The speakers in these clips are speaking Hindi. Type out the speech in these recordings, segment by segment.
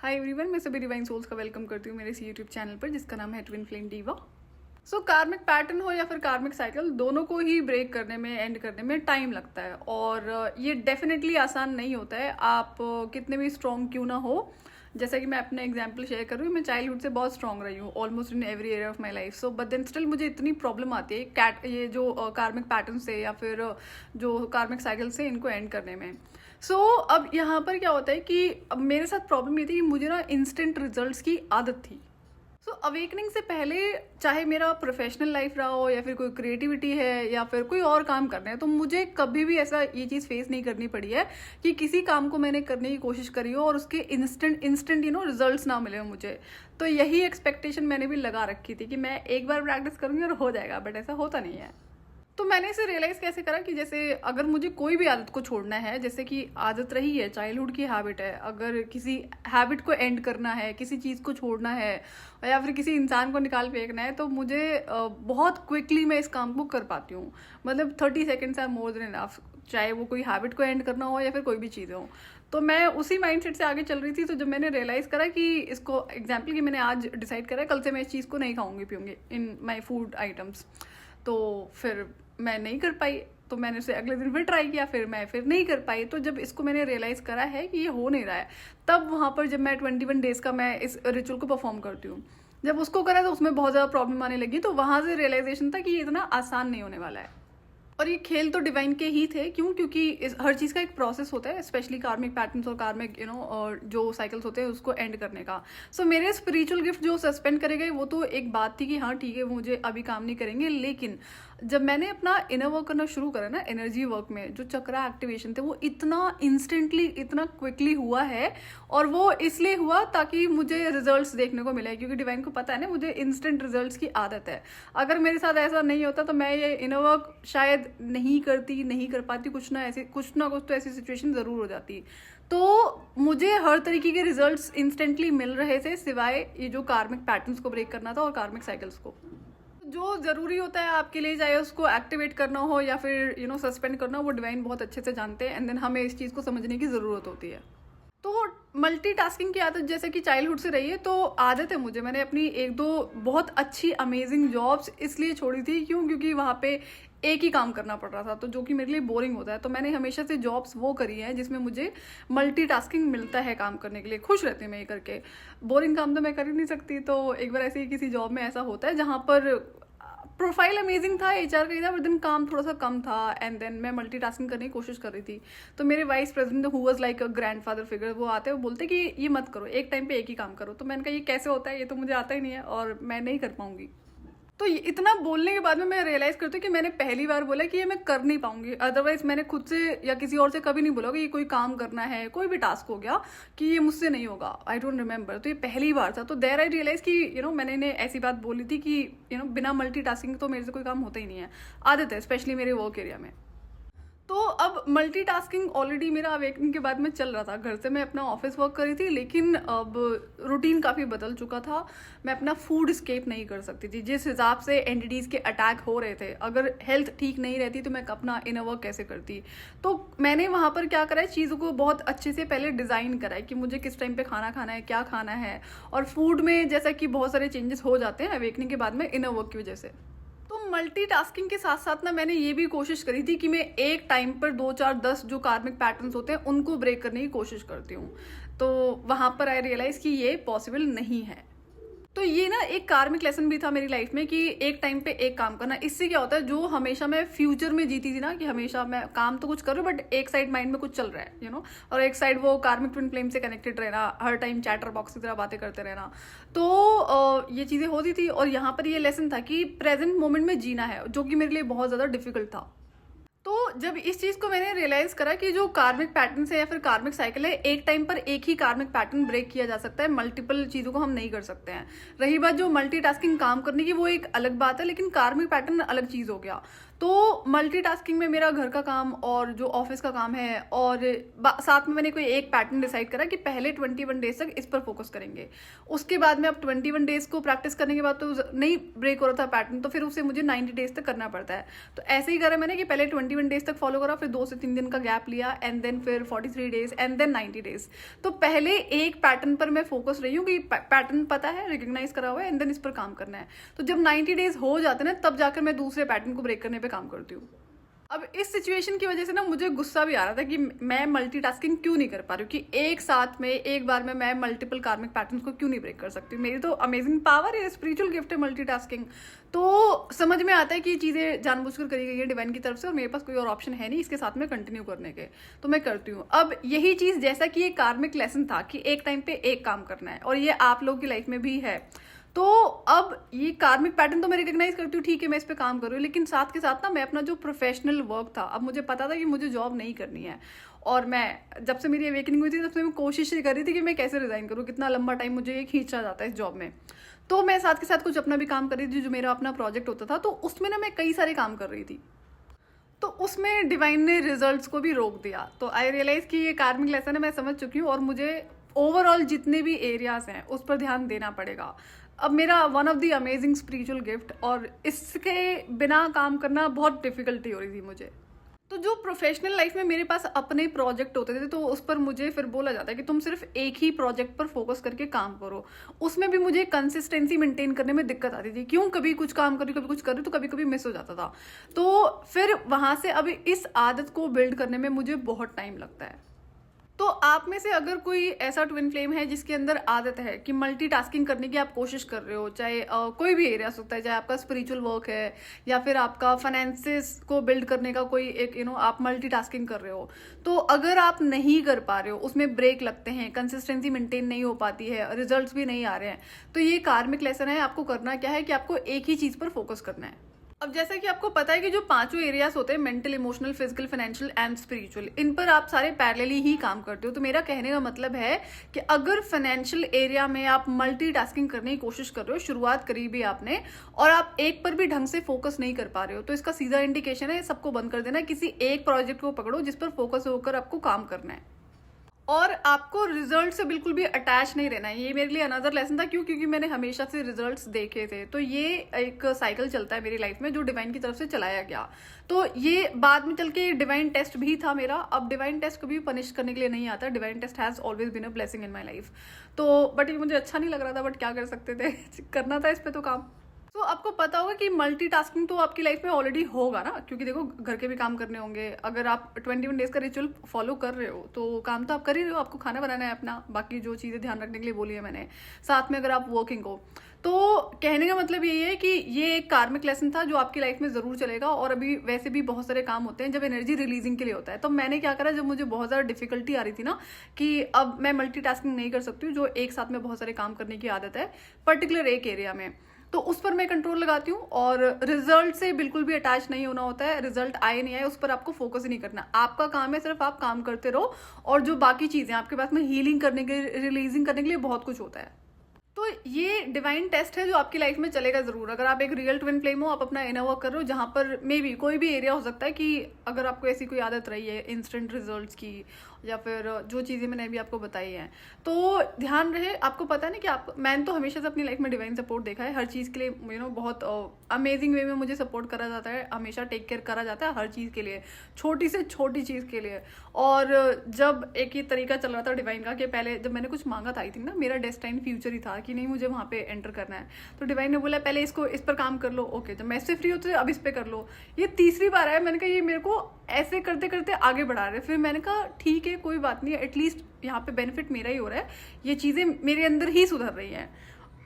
हाय एवरीवन, मैं सभी डिवाइन सोल्स का वेलकम करती हूँ मेरे इस यूट्यूब चैनल पर जिसका नाम है ट्विन फ्लेम डीवा। सो कार्मिक पैटर्न हो या फिर कार्मिक साइकिल, दोनों को ही ब्रेक करने में, एंड करने में टाइम लगता है और ये डेफिनेटली आसान नहीं होता है। आप कितने भी स्ट्रॉन्ग क्यों ना हो, जैसा कि मैं अपना एग्जांपल शेयर कर रही हूँ, मैं चाइल्डहुड से बहुत स्ट्रॉन्ग रही हूँ almost in every area of my life. So but then still मुझे इतनी प्रॉब्लम आती है ये जो कार्मिक पैटर्न से या फिर जो कार्मिक साइकिल से इनको एंड करने में। अब यहाँ पर क्या होता है कि अब मेरे साथ प्रॉब्लम ये थी कि मुझे ना इंस्टेंट रिजल्ट्स की आदत थी। अवेकनिंग से पहले, चाहे मेरा प्रोफेशनल लाइफ रहा हो या फिर कोई क्रिएटिविटी है या फिर कोई और काम करना है, तो मुझे कभी भी ऐसा ये चीज़ फेस नहीं करनी पड़ी है कि किसी काम को मैंने करने की कोशिश करी हो और उसके इंस्टेंट रिजल्ट्स ना मिले हो मुझे। तो यही एक्सपेक्टेशन मैंने भी लगा रखी थी कि मैं एक बार प्रैक्टिस करूँगी और हो जाएगा, बट ऐसा होता नहीं है। तो मैंने इसे रियलाइज़ कैसे करा कि जैसे अगर मुझे कोई भी आदत को छोड़ना है, जैसे कि आदत रही है, चाइल्डहुड की हैबिट है, अगर किसी हैबिट को एंड करना है, किसी चीज़ को छोड़ना है या फिर किसी इंसान को निकाल फेंकना है, तो मुझे बहुत क्विकली मैं इस काम को कर पाती हूँ। मतलब 30 seconds are more than enough, चाहे वो कोई हैबिट को एंड करना हो या फिर कोई भी चीज़ हो। तो मैं उसी माइंडसेट से आगे चल रही थी। तो जब मैंने रियलाइज़ करा कि इसको एग्जाम्पल कि मैंने आज डिसाइड करा कल से मैं इस चीज़ को नहीं खाऊंगी पीऊँगी इन माई फूड आइटम्स, तो फिर मैं नहीं कर पाई। तो मैंने उसे अगले दिन फिर ट्राई किया, फिर मैं नहीं कर पाई। तो जब इसको मैंने रियलाइज़ करा है कि ये हो नहीं रहा है, तब वहाँ पर जब मैं 21 डेज़ का मैं इस रिचुअल को परफॉर्म करती हूँ, जब उसको करा तो उसमें बहुत ज़्यादा प्रॉब्लम आने लगी। तो वहाँ से रियलाइजेशन था कि ये इतना आसान नहीं होने वाला है। और ये खेल तो डिवाइन के ही थे। क्यों? क्योंकि हर चीज़ का एक प्रोसेस होता है, स्पेशली कार्मिक पैटर्न्स और कार्मिक और जो साइकिल्स होते हैं उसको एंड करने का। मेरे स्पिरिचुअल गिफ्ट जो सस्पेंड करे गए वो तो एक बात थी कि हाँ ठीक है, वो मुझे अभी काम नहीं करेंगे। लेकिन जब मैंने अपना इनर वर्क करना शुरू करा ना, एनर्जी वर्क में जो चक्रा एक्टिवेशन थे, वो इतना इंस्टेंटली, इतना क्विकली हुआ है। और वो इसलिए हुआ ताकि मुझे रिजल्ट्स देखने को मिले, क्योंकि डिवाइन को पता है ना मुझे इंस्टेंट रिजल्ट्स की आदत है। अगर मेरे साथ ऐसा नहीं होता तो मैं ये इनर वर्क शायद नहीं कर पाती। कुछ ना कुछ तो ऐसी सिचुएशन ज़रूर हो जाती। तो मुझे हर तरीके के रिजल्ट्स इंस्टेंटली मिल रहे थे, सिवाय ये जो कार्मिक पैटर्न्स को ब्रेक करना था और कार्मिक साइकिल्स को। जो ज़रूरी होता है आपके लिए, चाहे उसको एक्टिवेट करना हो या फिर सस्पेंड करना हो, वो डिवाइन बहुत अच्छे से जानते हैं। एंड देन हमें इस चीज़ को समझने की ज़रूरत होती है। तो मल्टीटास्किंग की आदत जैसे कि चाइल्डहुड से रही है, तो आदत है मुझे। मैंने अपनी एक दो बहुत अच्छी अमेजिंग जॉब्स इसलिए छोड़ी थी, क्योंकि वहाँ पे एक ही काम करना पड़ रहा था, तो जो कि मेरे लिए बोरिंग होता है। तो मैंने हमेशा से जॉब्स वो करी हैं जिसमें मुझे मल्टीटास्किंग मिलता है काम करने के लिए। खुश रहती हूँ मैं ये करके। बोरिंग काम तो मैं कर ही नहीं सकती। तो एक बार ऐसे ही किसी जॉब में ऐसा होता है जहाँ पर प्रोफाइल अमेजिंग था, एचआर का ही था, बट दिन काम थोड़ा सा कम था। एंड देन मैं मल्टीटास्किंग करने की कोशिश कर रही थी। तो मेरे vice president who was like a grandfather figure, वो आते, वो बोलते कि ये मत करो, एक टाइम पे एक ही काम करो। तो मैंने कहा ये कैसे होता है, ये तो मुझे आता ही नहीं है और मैं नहीं कर पाऊंगी। तो इतना बोलने के बाद में मैं रियलाइज़ करती हूँ कि मैंने पहली बार बोला कि ये मैं कर नहीं पाऊंगी। अदरवाइज मैंने खुद से या किसी और से कभी नहीं बोला कि ये कोई काम करना है, कोई भी टास्क हो गया, कि ये मुझसे नहीं होगा। I don't remember. तो ये पहली बार था। तो देयर आई रियलाइज कि मैंने इन्हें ऐसी बात बोली थी कि बिना मल्टीटास्किंग तो मेरे से कोई काम होता ही नहीं है। आदत है, स्पेशली मेरे वर्क एरिया में। तो अब मल्टीटास्किंग ऑलरेडी मेरा अवेकनिंग के बाद में चल रहा था। घर से मैं अपना ऑफिस वर्क कर रही थी, लेकिन अब रूटीन काफ़ी बदल चुका था। मैं अपना फूड स्केप नहीं कर सकती थी। जिस हिसाब से एंटिटीज़ के अटैक हो रहे थे, अगर हेल्थ ठीक नहीं रहती तो मैं अपना इनर वर्क कैसे करती। तो मैंने वहाँ पर क्या करा है, चीज़ों को बहुत अच्छे से पहले डिज़ाइन करा है कि मुझे किस टाइम पे खाना खाना है, क्या खाना है। और फूड में जैसा कि बहुत सारे चेंजेस हो जाते हैं अवेकनिंग के बाद में इनर वर्क की वजह से। तो मल्टीटास्किंग के साथ साथ ना मैंने ये भी कोशिश करी थी कि मैं एक टाइम पर 2 4 10 जो कार्मिक पैटर्न्स होते हैं उनको ब्रेक करने की कोशिश करती हूँ। तो वहाँ पर आई रियलाइज़ कि ये पॉसिबल नहीं है। तो ये ना एक कार्मिक लेसन भी था मेरी लाइफ में कि एक टाइम पे एक काम करना। इससे क्या होता है, जो हमेशा मैं फ्यूचर में जीती थी ना, कि हमेशा मैं काम तो कुछ कर रही हूँ बट एक साइड माइंड में कुछ चल रहा है और एक साइड वो कार्मिक ट्विन फ्लेम से कनेक्टेड रहना, हर टाइम चैटर बॉक्स की तरह बातें करते रहना। तो ये चीज़ें होती थी। और यहाँ पर ये लेसन था कि प्रेजेंट मोमेंट में जीना है, जो कि मेरे लिए बहुत ज़्यादा डिफिकल्ट था। तो जब इस चीज़ को मैंने रियलाइज़ करा कि जो कार्मिक पैटर्न है या फिर कार्मिक साइकिल है, एक टाइम पर एक ही कार्मिक पैटर्न ब्रेक किया जा सकता है, मल्टीपल चीज़ों को हम नहीं कर सकते हैं। रही बात जो मल्टीटास्किंग काम करने की, वो एक अलग बात है, लेकिन कार्मिक पैटर्न अलग चीज़ हो गया। तो मल्टीटास्किंग में मेरा घर का काम और जो ऑफिस का काम है और साथ में मैंने कोई एक पैटर्न डिसाइड करा कि पहले 21 डेज तक इस पर फोकस करेंगे। उसके बाद में अब 21 डेज को प्रैक्टिस करने के बाद तो नहीं ब्रेक हो रहा था पैटर्न, तो फिर उसे मुझे 90 डेज तक करना पड़ता है। तो ऐसे ही करा मैंने कि पहले 21 डेज तक फॉलो करा, फिर 2 से 3 दिन का गैप लिया, एंड देन फिर 43 डेज, एंड देन 90 डेज। तो पहले एक पैटर्न पर मैं फोकस रही हूँ कि पैटर्न पता है, रिकॉग्नाइज करा हुआ है, एंड देन इस पर काम करना है। तो जब 90 डेज हो जाते हैं तब जाकर मैं दूसरे पैटर्न को ब्रेक करने पे काम करती हूँ। अब इस सिचुएशन की वजह से ना मुझे गुस्सा भी आ रहा था कि मैं मल्टीटास्किंग क्यों नहीं कर पा रही हूँ, कि एक साथ में एक बार में मैं मल्टीपल कार्मिक पैटर्न्स को क्यों नहीं ब्रेक कर सकती। मेरी तो अमेजिंग पावर है, स्पिरिचुअल गिफ्ट है मल्टीटास्किंग। तो समझ में आता है कि ये चीज़ें जानबूझकर करी गई है डिवाइन की तरफ से और मेरे पास कोई और ऑप्शन है नहीं इसके साथ में कंटिन्यू करने के, तो मैं करती हूँ। अब यही चीज़ जैसा कि ये कार्मिक लेसन था कि एक टाइम पे एक काम करना है, और ये आप लोगों की लाइफ में भी है। तो अब ये कार्मिक पैटर्न तो मैं रिकॉग्नाइज करती हूँ, ठीक है मैं इस पे काम कर रही हूँ, लेकिन साथ के साथ ना मैं अपना जो प्रोफेशनल वर्क था, अब मुझे पता था कि मुझे जॉब नहीं करनी है। और मैं जब से मेरी अवेकनिंग हुई थी तब से मैं कोशिश ही कर रही थी कि मैं कैसे रिजाइन करूँ, कितना लंबा टाइम मुझे ये खींचा जाता है इस जॉब में। तो मैं साथ के साथ कुछ अपना भी काम कर रही थी, जो मेरा अपना प्रोजेक्ट होता था, तो उसमें ना मैं कई सारे काम कर रही थी। तो उसमें डिवाइन ने रिजल्ट्स को भी रोक दिया। तो आई रियलाइज कि ये कार्मिक लेसन है, मैं समझ चुकी हूँ और मुझे ओवरऑल जितने भी एरियाज हैं उस पर ध्यान देना पड़ेगा। अब मेरा one of the amazing spiritual gift, और इसके बिना काम करना बहुत डिफिकल्टी हो रही थी मुझे। तो जो प्रोफेशनल लाइफ में मेरे पास अपने प्रोजेक्ट होते थे तो उस पर मुझे फिर बोला जाता है कि तुम सिर्फ एक ही प्रोजेक्ट पर फोकस करके काम करो। उसमें भी मुझे कंसिस्टेंसी मेंटेन करने में दिक्कत आती थी, क्यों कभी कुछ काम करी कभी कुछ करी तो कभी कभी मिस हो जाता था। तो फिर वहां से अभी इस आदत को बिल्ड करने में मुझे बहुत टाइम लगता है। तो आप में से अगर कोई ऐसा ट्विन फ्लेम है जिसके अंदर आदत है कि मल्टीटास्किंग करने की आप कोशिश कर रहे हो, चाहे कोई भी एरिया होता है, चाहे आपका स्पिरिचुअल वर्क है या फिर आपका फाइनेंसेस को बिल्ड करने का कोई एक आप मल्टीटास्किंग कर रहे हो, तो अगर आप नहीं कर पा रहे हो, उसमें ब्रेक लगते हैं, कंसिस्टेंसी मेंटेन नहीं हो पाती है, रिजल्ट्स भी नहीं आ रहे हैं, तो ये कार्मिक लेसन है। आपको करना क्या है कि आपको एक ही चीज पर फोकस करना है। अब जैसा कि आपको पता है कि जो 5 एरियाज होते हैं, mental, emotional, physical, financial and spiritual, इन पर आप सारे पैरेलली ही काम करते हो। तो मेरा कहने का मतलब है कि अगर फाइनेंशियल एरिया में आप मल्टीटास्किंग करने की कोशिश कर रहे हो, शुरुआत करी भी आपने, और आप एक पर भी ढंग से फोकस नहीं कर पा रहे हो, तो इसका सीधा इंडिकेशन है सबको बंद कर देना, किसी एक प्रोजेक्ट को पकड़ो जिस पर फोकस होकर आपको काम करना है। और आपको रिजल्ट से बिल्कुल भी अटैच नहीं रहना है। ये मेरे लिए अनदर लेसन था, क्योंकि मैंने हमेशा से रिजल्ट्स देखे थे। तो ये एक साइकिल चलता है मेरी लाइफ में जो डिवाइन की तरफ से चलाया गया। तो ये बाद में चल के डिवाइन टेस्ट भी था मेरा। अब डिवाइन टेस्ट कभी पनिश करने के लिए नहीं आता, divine taste has always been a blessing in my life. तो बट ये मुझे अच्छा नहीं लग रहा था, बट क्या कर सकते थे करना था इस पे तो काम। तो आपको पता होगा कि मल्टीटास्किंग तो आपकी लाइफ में ऑलरेडी होगा ना, क्योंकि देखो घर के भी काम करने होंगे। अगर आप 21 डेज का रिचुअल फॉलो कर रहे हो तो काम तो आप कर ही रहे हो, आपको खाना बनाना है अपना, बाकी जो चीज़ें ध्यान रखने के लिए बोली है मैंने, साथ में अगर आप वर्किंग हो। तो कहने का मतलब यही है कि ये एक कार्मिक लेसन था जो आपकी लाइफ में जरूर चलेगा। और अभी वैसे भी बहुत सारे काम होते हैं जब एनर्जी रिलीजिंग के लिए होता है। तो मैंने क्या करा, जब मुझे बहुत ज़्यादा डिफिकल्टी आ रही थी ना कि अब मैं मल्टीटास्किंग नहीं कर सकती हूँ, जो एक साथ में बहुत सारे काम करने की आदत है पर्टिकुलर एक एरिया में, तो उस पर मैं कंट्रोल लगाती हूँ। और रिजल्ट से बिल्कुल भी अटैच नहीं होना होता है, रिजल्ट आए नहीं आए उस पर आपको फोकस ही नहीं करना। आपका काम है सिर्फ आप काम करते रहो, और जो बाकी चीजें आपके पास में हीलिंग करने के लिए, रिलीजिंग करने के लिए बहुत कुछ होता है। तो ये डिवाइन टेस्ट है जो आपकी लाइफ में चलेगा जरूर। अगर आप एक रियल ट्विन फ्लेम हो, आप अपना इनर वर्क कर रहे हो, जहां पर मे बी कोई भी एरिया हो सकता है कि अगर आपको ऐसी कोई आदत रही है इंस्टेंट रिजल्ट्स की, या फिर जो चीज़ें मैंने अभी आपको बताई हैं, तो ध्यान रहे। आपको पता है ना कि आप, मैंने तो हमेशा से अपनी लाइफ में डिवाइन सपोर्ट देखा है। हर चीज़ के लिए बहुत अमेजिंग वे में मुझे सपोर्ट करा जाता है, हमेशा टेक केयर करा जाता है हर चीज़ के लिए, छोटी से छोटी चीज़ के लिए। और जब एक ही तरीका चल रहा था डिवाइन का कि पहले जब मैंने कुछ मांगा था, आई थिंक ना मेरा डेस्टाइन फ्यूचर ही था कि नहीं मुझे वहाँ पे एंटर करना है, तो डिवाइन ने बोला पहले इसको इस पर काम कर लो। ओके, जब मैं इससे फ्री होती अब इस पे कर लो। ये तीसरी बार आया, मैंने कहा ये मेरे को ऐसे करते करते आगे बढ़ा रहे। फिर मैंने कहा ठीक है कोई बात नहीं, एटलीस्ट यहाँ पे बेनिफिट मेरा ही हो रहा है, ये चीज़ें मेरे अंदर ही सुधर रही हैं,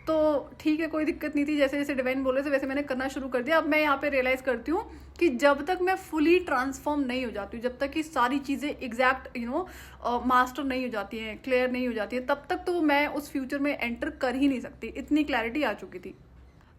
तो ठीक है कोई दिक्कत नहीं थी। जैसे जैसे डिवाइन बोल रहे थे वैसे मैंने करना शुरू कर दिया। अब मैं यहाँ पे रियलाइज करती हूँ कि जब तक मैं फुली ट्रांसफॉर्म नहीं हो जाती हूँ, जब तक कि सारी चीज़ें एग्जैक्ट मास्टर नहीं हो जाती हैं, क्लियर नहीं हो जाती है, तब तक तो मैं उस फ्यूचर में एंटर कर ही नहीं सकती। इतनी क्लैरिटी आ चुकी थी।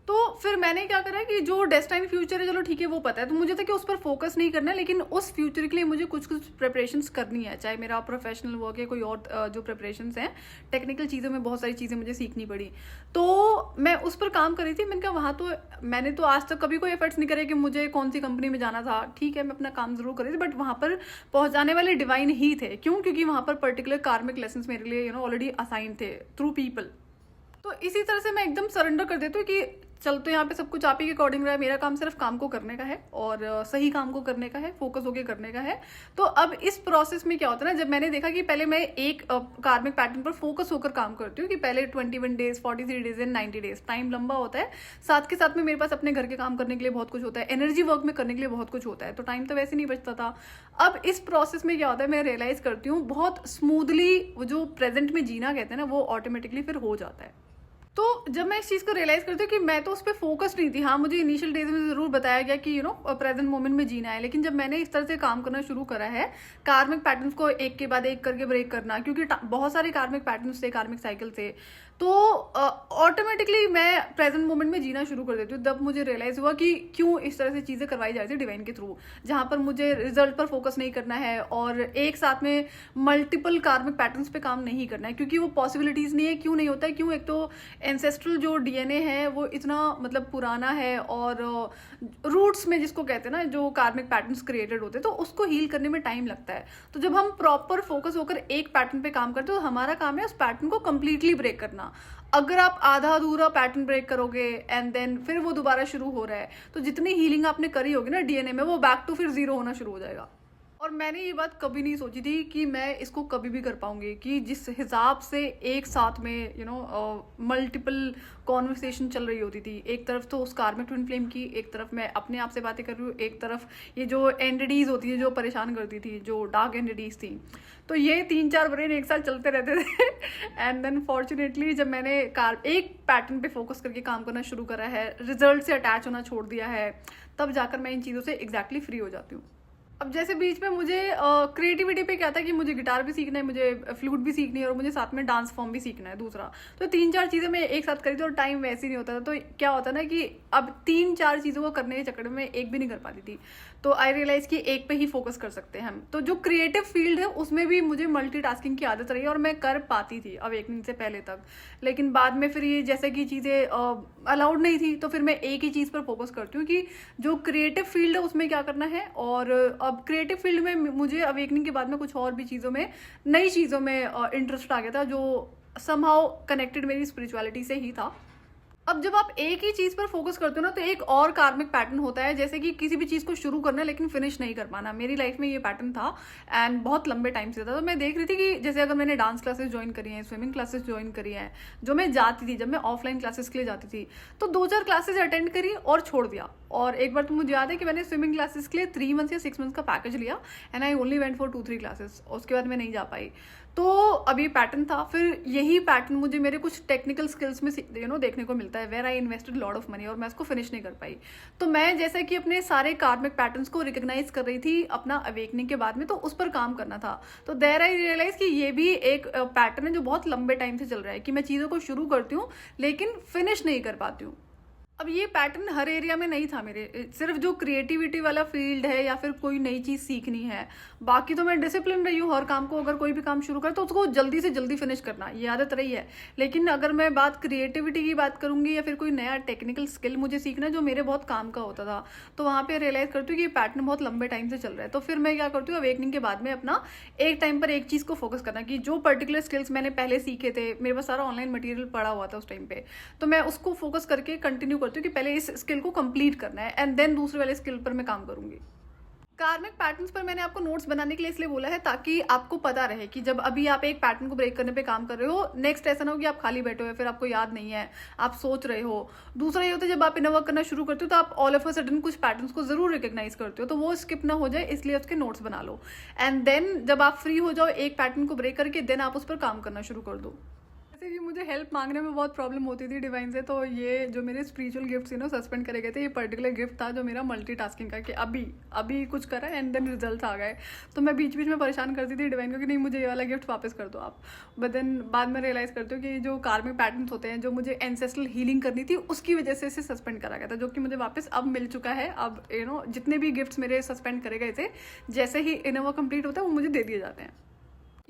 तो फिर मैंने क्या करा कि जो डेस्टाइन फ्यूचर है चलो ठीक है वो पता है, तो मुझे था कि उस पर फोकस नहीं करना है, लेकिन उस फ्यूचर के लिए मुझे कुछ कुछ प्रिपरेशंस करनी है, चाहे मेरा प्रोफेशनल वर्क है कोई और जो प्रिपरेशंस हैं, टेक्निकल चीज़ों में बहुत सारी चीज़ें मुझे सीखनी पड़ी। तो मैं उस पर काम कर रही थी। मैंने कहा वहाँ तो मैंने तो आज तक कभी कोई एफर्ट्स नहीं करे कि मुझे कौन सी कंपनी में जाना था, ठीक है मैं अपना काम जरूर कर रही थी, बट वहाँ पर पहुँचाने वाले डिवाइन ही थे। क्यों? क्योंकि वहाँ पर पर्टिकुलर कार्मिक लेसन मेरे लिए ऑलरेडी असाइन थे थ्रू पीपल। तो इसी तरह से मैं एकदम सरेंडर कर देती हूँ कि चल तो यहाँ पे सब कुछ आप ही के अकॉर्डिंग रहा है, मेरा काम सिर्फ काम को करने का है और सही काम को करने का है, फोकस होके करने का है। तो अब इस प्रोसेस में क्या होता है ना, जब मैंने देखा कि पहले मैं एक कार्मिक पैटर्न पर फोकस होकर काम करती हूँ कि पहले 21 days, 43 days and 90 days, time लंबा होता है, साथ के साथ में मेरे पास अपने घर के काम करने के लिए बहुत कुछ होता है, एनर्जी वर्क में करने के लिए बहुत कुछ होता है, तो टाइम तो वैसे नहीं बचता था। अब इस प्रोसेस में क्या होता है, मैं रियलाइज करती हूँ बहुत स्मूथली वो जो प्रेजेंट में जीना कहते हैं ना, वो ऑटोमेटिकली फिर हो जाता है। तो जब मैं इस चीज़ को रियलाइज करती हूँ कि मैं तो उस पर फोकस नहीं थी, हाँ मुझे इनिशियल डेज में ज़रूर बताया गया कि प्रेजेंट मोमेंट में जीना है, लेकिन जब मैंने इस तरह से काम करना शुरू करा है, कार्मिक पैटर्न्स को एक के बाद एक करके ब्रेक करना, क्योंकि बहुत सारे कार्मिक पैटर्न्स थे, कार्मिक साइकिल थे, तो ऑटोमेटिकली मैं प्रेजेंट मोमेंट में जीना शुरू कर देती हूँ। तब मुझे रियलाइज हुआ कि क्यों इस तरह से चीज़ें करवाई जा रही थी डिवाइन के थ्रू, जहाँ पर मुझे रिजल्ट पर फोकस नहीं करना है और एक साथ में मल्टीपल कार्मिक पैटर्न्स पे काम नहीं करना है, क्योंकि वो पॉसिबिलिटीज़ नहीं है। क्यों नहीं होता है? क्यों? एक तो एंसेस्ट्रल जो डीएनए है वो इतना मतलब पुराना है, और रूट्स में जिसको कहते हैं ना, जो कार्मिक पैटर्न्स क्रिएटेड होते हैं, तो उसको हील करने में टाइम लगता है। तो जब हम प्रॉपर फोकस होकर एक पैटर्न पे काम करते हैं, तो हमारा काम है उस पैटर्न को कंप्लीटली ब्रेक करना। अगर आप आधा अधूरा पैटर्न ब्रेक करोगे एंड देन फिर वो दोबारा शुरू हो रहा है, तो जितनी हीलिंग आपने करी होगी ना डीएनए में, वो बैक टू फिर जीरो होना शुरू हो जाएगा। और मैंने ये बात कभी नहीं सोची थी कि मैं इसको कभी भी कर पाऊंगी, कि जिस हिसाब से एक साथ में मल्टीपल कॉन्वर्सेशन चल रही होती थी, एक तरफ तो उस कार्मिक ट्विन फ्लेम की, एक तरफ मैं अपने आप से बातें कर रही हूँ, एक तरफ ये जो एंटिटीज होती है जो परेशान करती थी, जो डार्क एंटिटीज थी, तो ये 3-4 ब्रेन एक साथ चलते रहते थे। एंड देन फॉर्चुनेटली जब मैंने एक पैटर्न पे फोकस करके काम करना शुरू करा है, रिजल्ट से अटैच होना छोड़ दिया है, तब जाकर मैं इन चीज़ों से एग्जैक्टली फ्री हो जाती हूँ। अब जैसे बीच में मुझे क्रिएटिविटी पे क्या था कि मुझे गिटार भी सीखना है, मुझे फ्लूट भी सीखनी है, और मुझे साथ में डांस फॉर्म भी सीखना है दूसरा। तो 3-4 चीज़ें मैं एक साथ करी थी और टाइम वैसे ही नहीं होता था। तो क्या होता ना कि अब 3-4 चीज़ों को करने के चक्कर में एक भी नहीं कर पाती थी। तो आई रियलाइज कि एक पे ही फोकस कर सकते हैं हम। तो जो क्रिएटिव फील्ड है उसमें भी मुझे मल्टीटास्किंग की आदत रही और मैं कर पाती थी अवेकनिंग से पहले तक, लेकिन बाद में फिर ये जैसे कि चीज़ें अलाउड नहीं थी, तो फिर मैं एक ही चीज़ पर फोकस करती हूँ कि जो क्रिएटिव फील्ड है उसमें क्या करना है। और अब क्रिएटिव फील्ड में मुझे अवेकनिंग के बाद में कुछ और भी चीज़ों में, नई चीज़ों में इंटरेस्ट आ गया था, जो समहाउ कनेक्टेड मेरी स्पिरिचुअलिटी से ही था। अब जब आप एक ही चीज पर फोकस करते हो ना, तो एक और कार्मिक पैटर्न होता है, जैसे कि किसी भी चीज को शुरू करना लेकिन फिनिश नहीं कर पाना। मेरी लाइफ में ये पैटर्न था एंड बहुत लंबे टाइम से था। तो मैं देख रही थी कि जैसे अगर मैंने डांस क्लासेस ज्वाइन करी हैं, स्विमिंग क्लासेस ज्वाइन करी हैं, जो मैं जाती थी, जब मैं ऑफलाइन क्लासेस के लिए जाती थी, तो 2-4 क्लासेस अटेंड करी और छोड़ दिया। और एक बार तो मुझे याद है कि मैंने स्विमिंग क्लासेस के लिए 3 मंथ्स या 6 मंथ्स का पैकेज लिया and I only went for 2-3 classes, उसके बाद मैं नहीं जा पाई। तो अब ये पैटर्न था। फिर यही पैटर्न मुझे मेरे कुछ टेक्निकल स्किल्स में देखने को मिलता है, where I invested lot of money, और मैं इसको फिनिश नहीं कर पाई। तो मैं जैसे कि अपने सारे कार्मिक पैटर्न्स को रिकग्नाइज कर रही थी अपना अवेकनिंग के बाद में, तो उस पर काम करना था। तो देयर आई रियलाइज कि ये भी एक पैटर्न है जो बहुत लंबे टाइम से चल रहा है, कि मैं चीज़ों को शुरू करती हूँ लेकिन फिनिश नहीं कर पाती हूँ। अब ये पैटर्न हर एरिया में नहीं था मेरे, सिर्फ जो क्रिएटिविटी वाला फील्ड है या फिर कोई नई चीज़ सीखनी है, बाकी तो मैं डिसिप्लिन रही हूँ। हर काम को, अगर कोई भी काम शुरू करे तो उसको जल्दी से जल्दी फिनिश करना, ये आदत रही है। लेकिन अगर मैं बात क्रिएटिविटी की बात करूंगी या फिर कोई नया टेक्निकल स्किल मुझे सीखना है जो मेरे बहुत काम का होता था, तो वहाँ पे रियलाइज करती हूँ कि ये पैटर्न बहुत लंबे टाइम से चल रहा है। तो फिर मैं क्या करती हूँ, अवेकनिंग के बाद में अपना एक टाइम पर एक चीज़ को फोकस करना, कि जो पर्टिकुलर स्किल्स मैंने पहले सीखे थे, मेरे पास सारा ऑनलाइन मटीरियल पड़ा हुआ था उस टाइम पे, तो मैं उसको फोकस करके कंटिन्यू करती हूँ कि पहले इस स्किल को कंप्लीट करना है एंड देन दूसरे वाले स्किल पर मैं काम करूंगी। कार्मिक पैटर्न्स पर मैंने आपको नोट्स बनाने के लिए इसलिए बोला है ताकि आपको पता रहे कि जब अभी आप एक पैटर्न को ब्रेक करने पे काम कर रहे हो, नेक्स्ट ऐसा ना हो कि आप खाली बैठे हो फिर आपको याद नहीं है, आप सोच रहे हो। दूसरा ये होता है जब आप इनर वर्क करना शुरू करते हो तो आप ऑल ऑफ अ सडन कुछ पैटर्न्स को जरूर रिकग्नाइज करते हो, तो वो स्किप ना हो जाए इसलिए उसके नोट्स बना लो एंड देन जब आप फ्री हो जाओ एक पैटर्न को ब्रेक करके, देन आप उस पर काम करना शुरू कर दो। जैसे कि मुझे हेल्प मांगने में बहुत प्रॉब्लम होती थी डिवाइन से, तो ये जो मेरे स्पिरिचुअल गिफ्ट थी ना सस्पेंड करे गए थे, ये पर्टिकुलर गिफ्ट था जो मेरा मल्टीटास्किंग का, कि अभी अभी कुछ करा एंड देन रिजल्ट आ गए। तो मैं बीच बीच में परेशान करती थी डिवाइन को कि नहीं मुझे ये वाला गिफ्ट वापस कर दो आप। बट देन बाद में रियलाइज़ करती हूँ कि जो कार्मिक पैटर्न्स होते हैं, जो मुझे एंसेस्ट्रल हीलिंग करनी थी उसकी वजह से इसे सस्पेंड करा गया था, जो कि मुझे वापस अब मिल चुका है। अब जितने भी गिफ्ट्स मेरे सस्पेंड करे गए थे, जैसे ही इनर वर्क कंप्लीट होता है वो मुझे दे दिए जाते हैं।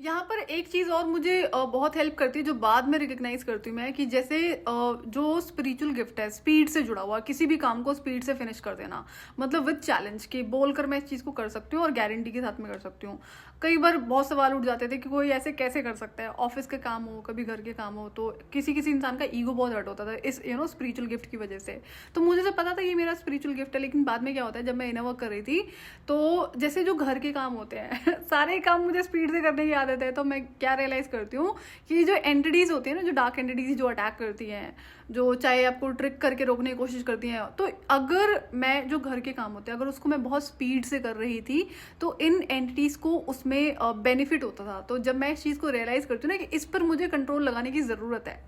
यहाँ पर एक चीज़ और मुझे बहुत हेल्प करती है, जो बाद में रिकग्नाइज करती हूँ मैं, कि जैसे जो स्पिरिचुअल गिफ्ट है स्पीड से जुड़ा हुआ, किसी भी काम को स्पीड से फिनिश कर देना, मतलब विद चैलेंज, कि बोलकर मैं इस चीज़ को कर सकती हूँ और गारंटी के साथ में कर सकती हूँ। कई बार बहुत सवाल उठ जाते थे कि कोई ऐसे कैसे कर सकता है, ऑफिस के काम हो, कभी घर के काम हो, तो किसी किसी इंसान का ईगो बहुत हर्ट होता था इस स्पिरिचुअल गिफ्ट की वजह से। तो मुझे तो पता था ये मेरा स्पिरिचुअल गिफ्ट है, लेकिन बाद में क्या होता है, जब मैं इनर वर्क कर रही थी, तो जैसे जो घर के काम होते हैं सारे काम मुझे स्पीड से करने की आदत है। तो मैं क्या रियलाइज़ करती हूँ कि जो एंटिटीज़ होती है ना, जो डार्क एंटिटीज जो अटैक करती हैं, जो चाहे आपको ट्रिक करके रोकने की कोशिश करती हैं, तो अगर मैं जो घर के काम होते हैं अगर उसको मैं बहुत स्पीड से कर रही थी, तो इन एंटिटीज़ को उसमें बेनिफिट होता था। तो जब मैं इस चीज़ को रियलाइज़ करती हूँ ना कि इस पर मुझे कंट्रोल लगाने की ज़रूरत है,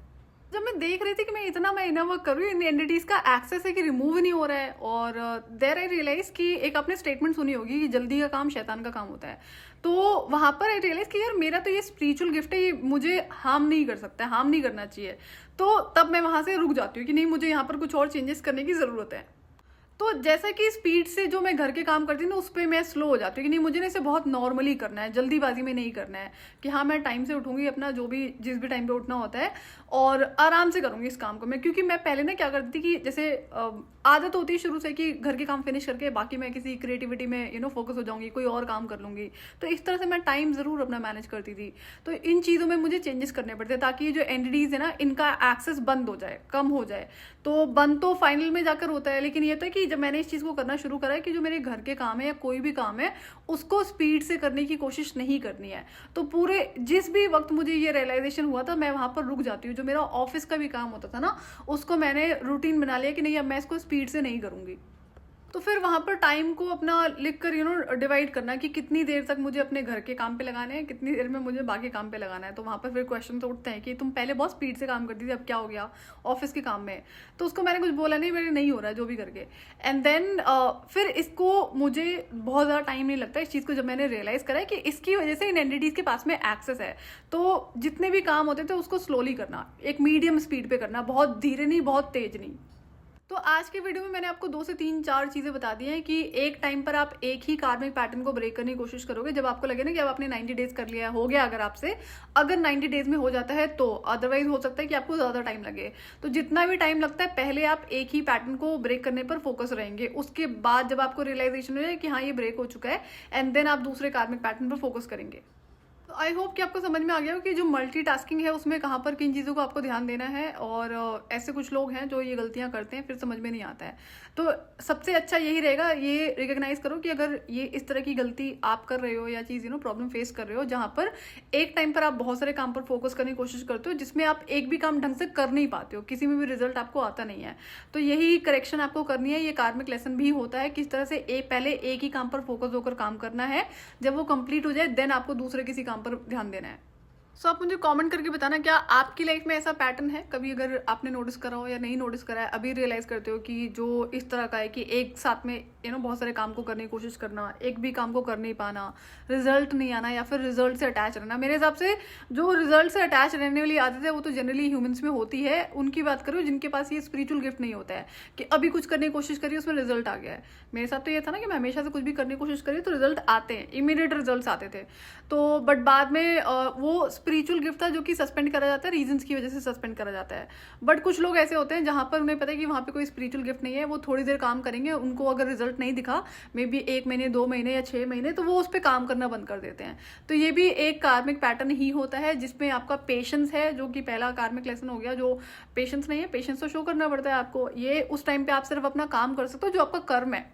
जब मैं देख रही थी कि मैं इनर वर्क कर रही हूँ, इन एंटिटीज़ का एक्सेस है कि रिमूव नहीं हो रहा है, और देयर आई रियलाइज़ कि एक आपने स्टेटमेंट सुनी होगी कि जल्दी का काम शैतान का काम होता है। तो वहाँ पर आई रियलाइज़ कि यार मेरा तो ये स्पिरिचुअल गिफ्ट है, ये मुझे हार्म नहीं कर सकता है, हार्म नहीं करना चाहिए। तो तब मैं वहाँ से रुक जाती हूँ कि नहीं, मुझे यहाँ पर कुछ और चेंजेस करने की ज़रूरत है। तो जैसा कि स्पीड से जो मैं घर के काम करती हूँ ना, उस पर मैं स्लो हो जाती हूँ कि नहीं, मुझे ना इसे बहुत नॉर्मली करना है, जल्दीबाजी में नहीं करना है, कि हाँ मैं टाइम से उठूंगी, अपना जो भी जिस भी टाइम पे उठना होता है, और आराम से करूँगी इस काम को मैं। क्योंकि मैं पहले ना क्या करती थी कि जैसे आदत होती है शुरू से कि घर के काम फिनिश करके बाकी मैं किसी क्रिएटिविटी में फोकस हो जाऊंगी, कोई और काम कर लूँगी। तो इस तरह से मैं टाइम ज़रूर अपना मैनेज करती थी। तो इन चीज़ों में मुझे चेंजेस करने पड़ते ताकि ये जो एंटिटीज़ है ना, इनका एक्सेस बंद हो जाए, कम हो जाए। तो बंद तो फाइनल में जाकर होता है, लेकिन ये तो है कि जब मैंने इस चीज़ को करना शुरू करा है कि जो मेरे घर के काम है या कोई भी काम है उसको स्पीड से करने की कोशिश नहीं करनी है, तो पूरे जिस भी वक्त मुझे ये रियलाइजेशन हुआ था, मैं वहाँ पर रुक जाती हूँ। जो मेरा ऑफिस का भी काम होता था ना, उसको मैंने रूटीन बना लिया कि नहीं अब मैं इसको स्पीड से नहीं करूँगी। तो फिर वहाँ पर टाइम को अपना लिख कर डिवाइड करना कि कितनी देर तक मुझे अपने घर के काम पे लगाने हैं, कितनी देर में मुझे बाकी काम पे लगाना है। तो वहाँ पर फिर क्वेश्चन तो उठते हैं कि तुम पहले बहुत स्पीड से काम करती थी, अब क्या हो गया ऑफिस के काम में। तो उसको मैंने कुछ बोला नहीं, मेरे नहीं हो रहा है जो भी करके। एंड देन फिर इसको मुझे बहुत ज़्यादा टाइम नहीं लगता इस चीज़ को, जब मैंने रियलाइज़ करा है कि इसकी वजह से इन एंटिटीज़ के पास में एक्सेस है। तो जितने भी काम होते थे उसको स्लोली करना, एक मीडियम स्पीड पे करना, बहुत धीरे नहीं, बहुत तेज नहीं। तो आज के वीडियो में मैंने आपको 2 से 3 4 चीज़ें बता दी हैं कि एक टाइम पर आप एक ही कार्मिक पैटर्न को ब्रेक करने की कोशिश करोगे जब आपको लगे ना कि अब आपने 90 डेज कर लिया, हो गया अगर आपसे, अगर 90 डेज में हो जाता है तो, अदरवाइज हो सकता है कि आपको ज़्यादा टाइम लगे। तो जितना भी टाइम लगता है पहले आप एक ही पैटर्न को ब्रेक करने पर फोकस रहेंगे, उसके बाद जब आपको रियलाइजेशन हो जाए कि हाँ ये ब्रेक हो चुका है, एंड देन आप दूसरे कार्मिक पैटर्न पर फोकस करेंगे। तो आई होप कि आपको समझ में आ गया हो कि जो मल्टीटास्किंग है उसमें कहाँ पर किन चीज़ों को आपको ध्यान देना है। और ऐसे कुछ लोग हैं जो ये गलतियाँ करते हैं, फिर समझ में नहीं आता है। तो सबसे अच्छा यही रहेगा, ये रिकग्नाइज करो कि अगर ये इस तरह की गलती आप कर रहे हो या चीज़ प्रॉब्लम फेस कर रहे हो, जहाँ पर एक टाइम पर आप बहुत सारे काम पर फोकस करने की कोशिश करते हो जिसमें आप एक भी काम ढंग से कर नहीं पाते हो, किसी में भी रिजल्ट आपको आता नहीं है, तो यही करेक्शन आपको करनी है। ये कार्मिक लेसन भी होता है किस तरह से पहले एक ही काम पर फोकस होकर काम करना है, जब वो कंप्लीट हो जाए देन आपको दूसरे किसी काम पर ध्यान देना है। सो आप मुझे कमेंट करके बताना क्या आपकी लाइफ में ऐसा पैटर्न है कभी, अगर आपने नोटिस करा हो या नहीं नोटिस करा है, अभी रियलाइज करते हो कि जो इस तरह का है कि एक साथ में बहुत सारे काम को करने की कोशिश करना, एक भी काम को कर नहीं पाना, रिजल्ट नहीं आना, या फिर रिजल्ट से अटैच रहना। मेरे हिसाब से जो रिजल्ट से अटैच रहने वाली आदत है वो तो जनरली ह्यूमंस में होती है, उनकी बात करो जिनके पास ये स्पिरिचुअल गिफ्ट नहीं होता है कि अभी कुछ करने की कोशिश करी उसमें रिजल्ट आ गया है। मेरे साथ तो ये था ना कि मैं हमेशा से कुछ भी करने की कोशिश करी तो रिजल्ट आते हैं, इमीडिएट रिजल्ट आते थे। तो बट बाद में वो स्पिरिचुअल गिफ्ट था जो कि सस्पेंड करा जाता है, रीजंस की वजह से सस्पेंड करा जाता है। बट कुछ लोग ऐसे होते हैं जहां पर उन्हें पता है कि वहां पे कोई स्पिरिचुअल गिफ्ट नहीं है, वो थोड़ी देर काम करेंगे, उनको अगर रिजल्ट नहीं दिखा मे बी 1 महीने 2 महीने या 6 महीने, तो वो उस पर काम करना बंद कर देते हैं। तो ये भी एक कार्मिक पैटर्न ही होता है जिसमें आपका पेशेंस है, जो कि पहला कार्मिक लेसन हो गया। जो पेशेंस नहीं है, पेशेंस तो शो करना पड़ता है आपको, ये उस टाइम पे आप सिर्फ अपना काम कर सकते हो जो आपका कर्म है।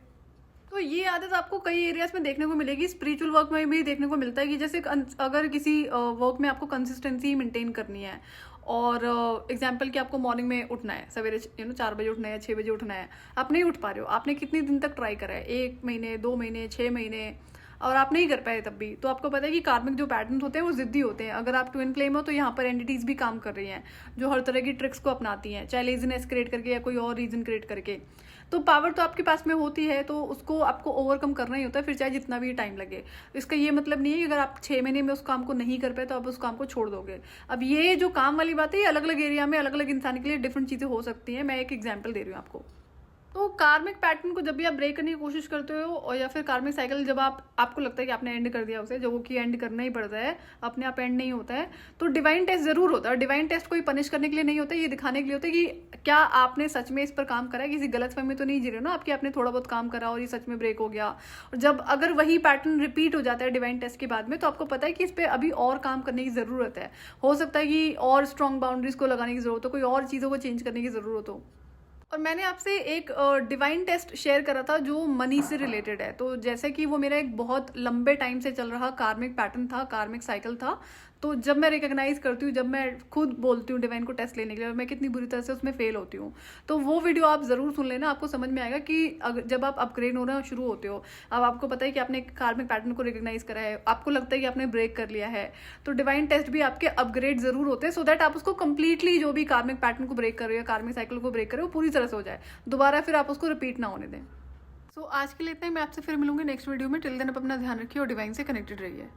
तो ये आदत आपको कई एरियाज में देखने को मिलेगी, स्पिरिचुअल वर्क में भी देखने को मिलता है कि जैसे अगर किसी वर्क में आपको कंसिस्टेंसी मेंटेन करनी है, और एग्जांपल कि आपको मॉर्निंग में उठना है, सवेरे 4 बजे उठना है या 6 बजे उठना है, आप नहीं उठ पा रहे हो, आपने कितने दिन तक ट्राई करा है, 1 महीने 2 महीने 6 महीने, और आप नहीं कर पाए तब भी, तो आपको पता है कि कार्मिक जो पैटर्न होते हैं वो जिद्दी होते हैं। अगर आप ट्विन फ्लेम हो तो यहाँ पर एंटिटीज भी काम कर रही हैं जो हर तरह की ट्रिक्स को अपनाती हैं, चाहे लेजीनेस क्रिएट करके या कोई और रीजन क्रिएट करके। तो पावर तो आपके पास में होती है, तो उसको आपको ओवरकम करना ही होता है, फिर चाहे जितना भी टाइम लगे। इसका ये मतलब नहीं है कि अगर आप 6 महीने में उस काम को नहीं कर पाए तो आप उस काम को छोड़ दोगे। अब ये जो काम वाली बात है, ये अलग अलग एरिया में अलग अलग इंसान के लिए डिफरेंट चीज़ें हो सकती हैं। मैं एक एग्जाम्पल दे रही हूँ आपको। तो कार्मिक पैटर्न को जब भी आप ब्रेक करने की कोशिश करते हो, और या फिर कार्मिक साइकिल जब आपको लगता है कि आपने एंड कर दिया उसे, जो कि एंड करना ही पड़ता है, अपने आप एंड नहीं होता है, तो डिवाइन टेस्ट जरूर होता है। डिवाइन टेस्ट कोई पनिश करने के लिए नहीं होता है, ये दिखाने के लिए होता है कि क्या आपने सच में इस पर काम करा है, किसी गलतफहमी में तो नहीं जी रहे हो ना आपकी, आपने थोड़ा बहुत काम करा और ये सच में ब्रेक हो गया। और जब अगर वही पैटर्न रिपीट हो जाता है डिवाइन टेस्ट के बाद में, तो आपको पता है कि इस पर अभी और काम करने की जरूरत है। हो सकता है कि और स्ट्रॉन्ग बाउंड्रीज को लगाने की जरूरत हो, कोई और चीज़ों को चेंज करने की जरूरत हो। और मैंने आपसे एक डिवाइन टेस्ट शेयर करा था जो मनी से रिलेटेड है। तो जैसे कि वो मेरा एक बहुत लंबे टाइम से चल रहा कार्मिक पैटर्न था, कार्मिक साइकिल था। तो जब मैं रिकॉग्नाइज करती हूँ, जब मैं खुद बोलती हूँ डिवाइन को टेस्ट लेने के लिए, और मैं कितनी बुरी तरह से उसमें फेल होती हूँ, तो वो वीडियो आप जरूर सुन लेना। आपको समझ में आएगा कि जब आप अपग्रेड होना शुरू होते हो, अब आपको पता है कि आपने कार्मिक पैटर्न को रिकॉग्नाइज करा है, आपको लगता है कि आपने ब्रेक कर लिया है, तो डिवाइन टेस्ट भी आपके अपग्रेड जरूर होते हैं, सो दैट आप उसको कंप्लीटली, जो भी कार्मिक पैटर्न को ब्रेक कर रहे हो, कार्मिक साइकिल को ब्रेक कर रहे हो, पूरी तरह से हो जाए, दोबारा फिर आप उसको रिपीट ना होने दें। सो आज के लिए इतना ही। मैं आपसे फिर मिलूंगी नेक्स्ट वीडियो में। टिल देन आप अपना ध्यान रखिए और डिवाइन से कनेक्टेड रहिए।